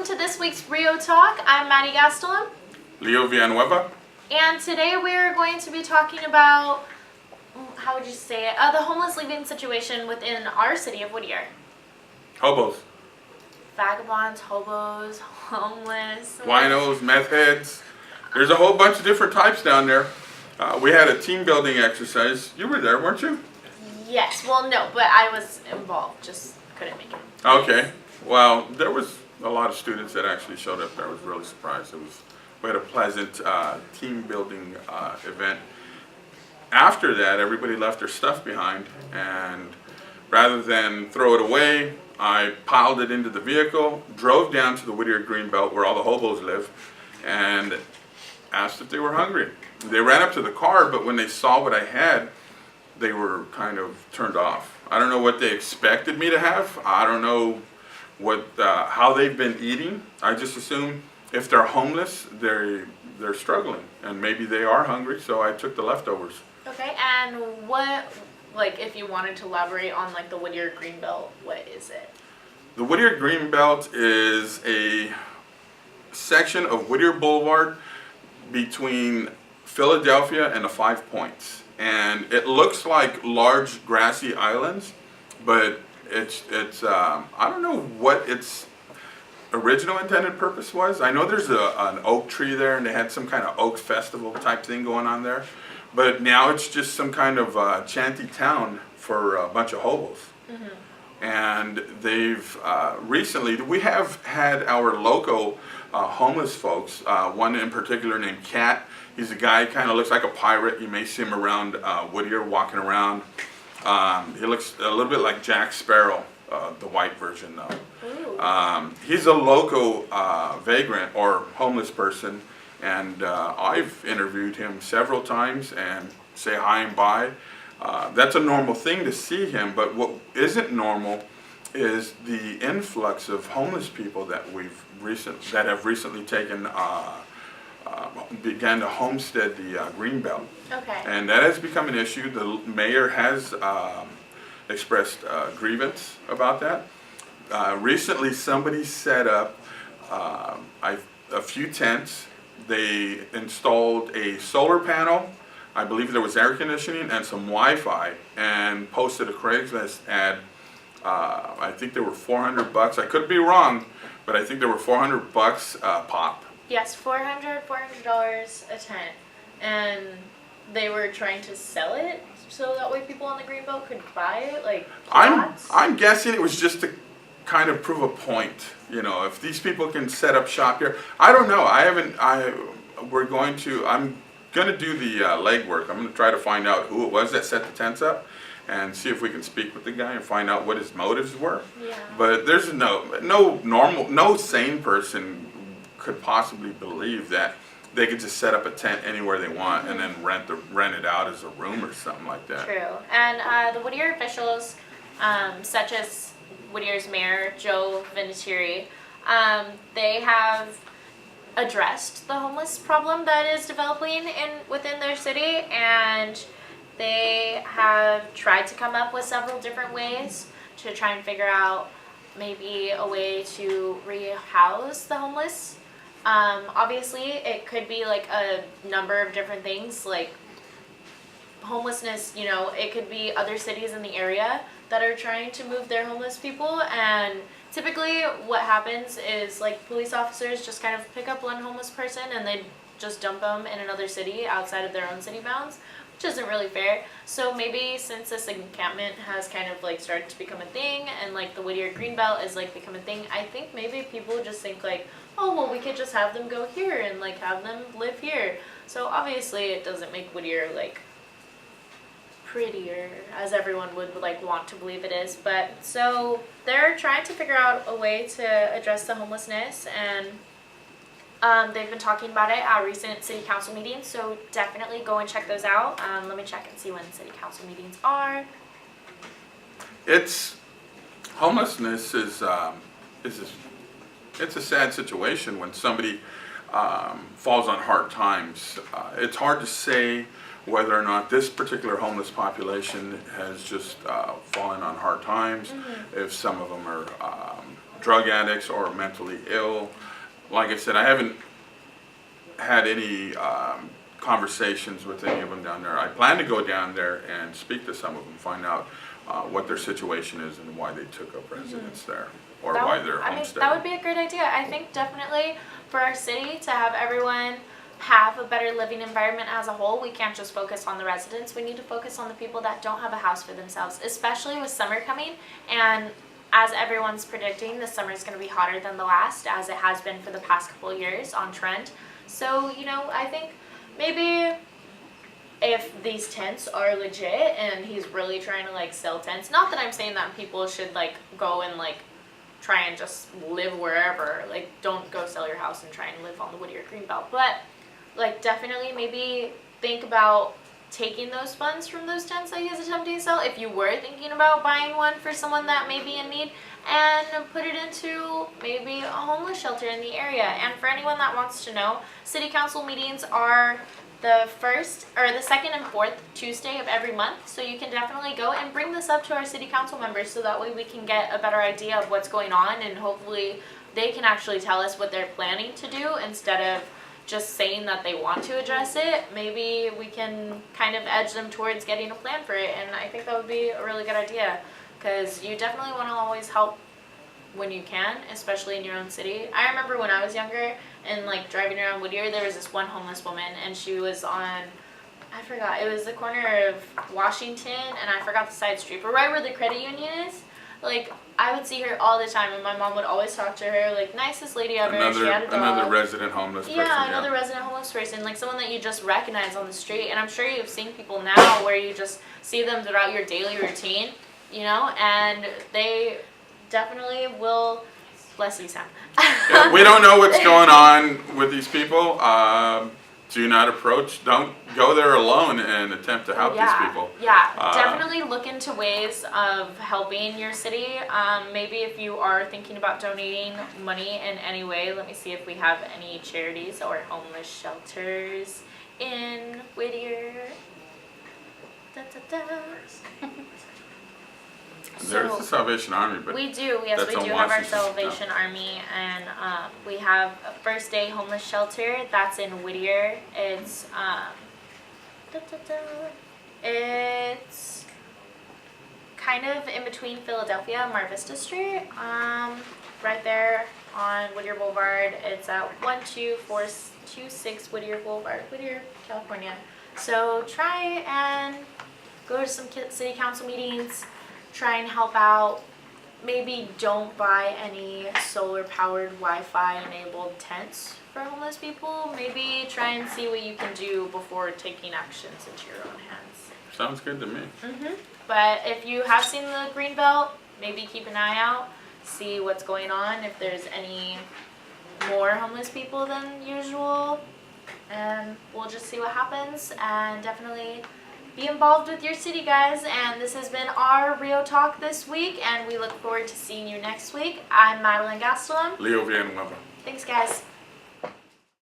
welcome to this week's Rio Talk. I'm Maddie Gastelum. Leo Villanueva. And today we're going to be talking about, how would you say it, the homeless living situation within our city of Whittier. Hobos. Vagabonds, hobos, homeless. Winos, meth heads. There's a whole bunch of different types down there. We had a team building exercise. You were there, weren't you? Yes, well no, but I was involved, just couldn't make it. Okay. Well, there was a lot of students that actually showed up there. I was really surprised. We had a pleasant team building event. After that, everybody left their stuff behind, and rather than throw it away, I piled it into the vehicle, drove down to the Whittier Greenbelt where all the hobos live, and asked if they were hungry. They ran up to the car, but when they saw what I had, they were kind of turned off. I don't know what they expected me to have. I don't know how they've been eating. I just assume if they're homeless, they're struggling, and maybe they are hungry, so I took the leftovers. Okay, and what, like, if you wanted to elaborate on, like, the Whittier Greenbelt, what is it? The Whittier Greenbelt is a section of Whittier Boulevard between Philadelphia and the 5 Points. And it looks like large grassy islands, but it's I don't know what its original intended purpose was. I know there's an oak tree there, and they had some kind of oak festival type thing going on there. But now it's just some kind of shanty town for a bunch of hobos. Mm-hmm. And they've recently, we have had our local homeless folks, one in particular named Cat. He's a guy, kind of looks like a pirate. You may see him around Whittier walking around. He looks a little bit like Jack Sparrow, the white version though. He's a local vagrant or homeless person, and I've interviewed him several times and say hi and bye. That's a normal thing to see him, but what isn't normal is the influx of homeless people that have recently taken began to homestead the Greenbelt. Okay. And that has become an issue. The mayor has expressed grievance about that. Recently, somebody set up a few tents. They installed a solar panel. I believe there was air conditioning and some Wi-Fi, and posted a Craigslist ad. I think they were $400. I could be wrong, but I think they were $400 pop. Yes, $400 a tent, and they were trying to sell it so that way people on the Greenbelt could buy it, like plots? I'm guessing it was just to kind of prove a point. You know, if these people can set up shop here, I don't know. I'm gonna do the legwork. I'm gonna try to find out who it was that set the tents up, and see if we can speak with the guy and find out what his motives were. Yeah. But there's no sane person could possibly believe that they could just set up a tent anywhere they want, mm-hmm. and then rent it out as a room or something like that. True. And the Whittier officials, such as Whittier's mayor, Joe Vinatieri, they have addressed the homeless problem that is developing within their city, and they have tried to come up with several different ways to try and figure out maybe a way to rehouse the homeless. Obviously, it could be like a number of different things, like homelessness, you know, it could be other cities in the area that are trying to move their homeless people, and typically what happens is like police officers just kind of pick up one homeless person and they just dump them in another city outside of their own city bounds, which isn't really fair. So maybe since this encampment has kind of like started to become a thing, and like the Whittier Greenbelt is like become a thing, I think maybe people just think like, oh well, we could just have them go here and like have them live here. So obviously it doesn't make Whittier like prettier as everyone would like want to believe it is, but so they're trying to figure out a way to address the homelessness, and they've been talking about it at recent city council meetings, so definitely go and check those out. Let me check and see when city council meetings are. Homelessness is it's a sad situation when somebody falls on hard times. It's hard to say whether or not this particular homeless population has just fallen on hard times, mm-hmm. if some of them are drug addicts or mentally ill. Like I said, I haven't had any conversations with any of them down there. I plan to go down there and speak to some of them, find out what their situation is and why they took up residence there, or why they're homesteading. That would be a great idea. I think definitely for our city to have everyone have a better living environment as a whole, we can't just focus on the residents. We need to focus on the people that don't have a house for themselves, especially with summer coming. And as everyone's predicting, the summer is going to be hotter than the last, as it has been for the past couple of years on trend. So, I think maybe if these tents are legit and he's really trying to like sell tents, not that I'm saying that people should like go and like try and just live wherever, like don't go sell your house and try and live on the Whittier Greenbelt, but like definitely maybe think about taking those funds from those tents that he is attempting to sell, if you were thinking about buying one for someone that may be in need, and put it into maybe a homeless shelter in the area. And for anyone that wants to know, city council meetings are the second and fourth Tuesday of every month, so you can definitely go and bring this up to our city council members, so that way we can get a better idea of what's going on, and hopefully they can actually tell us what they're planning to do instead of just saying that they want to address it. Maybe we can kind of edge them towards getting a plan for it, and I think that would be a really good idea, because you definitely want to always help when you can, especially in your own city. I remember when I was younger and like driving around Whittier, there was this one homeless woman, and she was on, I forgot, it was the corner of Washington and I forgot the side street, but right where the credit union is. Like, I would see her all the time, and my mom would always talk to her, like, nicest lady ever. She had a dog. Another resident homeless person. Yeah, another resident homeless person, like someone that you just recognize on the street. And I'm sure you've seen people now where you just see them throughout your daily routine, and they definitely will. Bless you, Sam. Yeah, we don't know what's going on with these people. Do not approach. Don't go there alone and attempt to help these people. Yeah, definitely look into ways of helping your city. Maybe if you are thinking about donating money in any way, let me see if we have any charities or homeless shelters in Whittier. Da, da, da. There's the Salvation Army, but we do, yes, we do have our Salvation Army, and we have a First Day Homeless Shelter that's in Whittier. It's it's kind of in between Philadelphia and Mar Vista Street, right there on Whittier Boulevard. It's at 12426 Whittier Boulevard, Whittier, California. So try and go to some city council meetings. Try and help out. Maybe don't buy any solar-powered, Wi-Fi enabled tents for homeless people. Maybe try and see what you can do before taking actions into your own hands. Sounds good to me. But if you have seen the Greenbelt, maybe keep an eye out, see what's going on, if there's any more homeless people than usual, and we'll just see what happens. And definitely be involved with your city, guys. And this has been our Rio Talk this week, and we look forward to seeing you next week. I'm Madeline Gastelum. Leo Villanueva. Thanks, guys.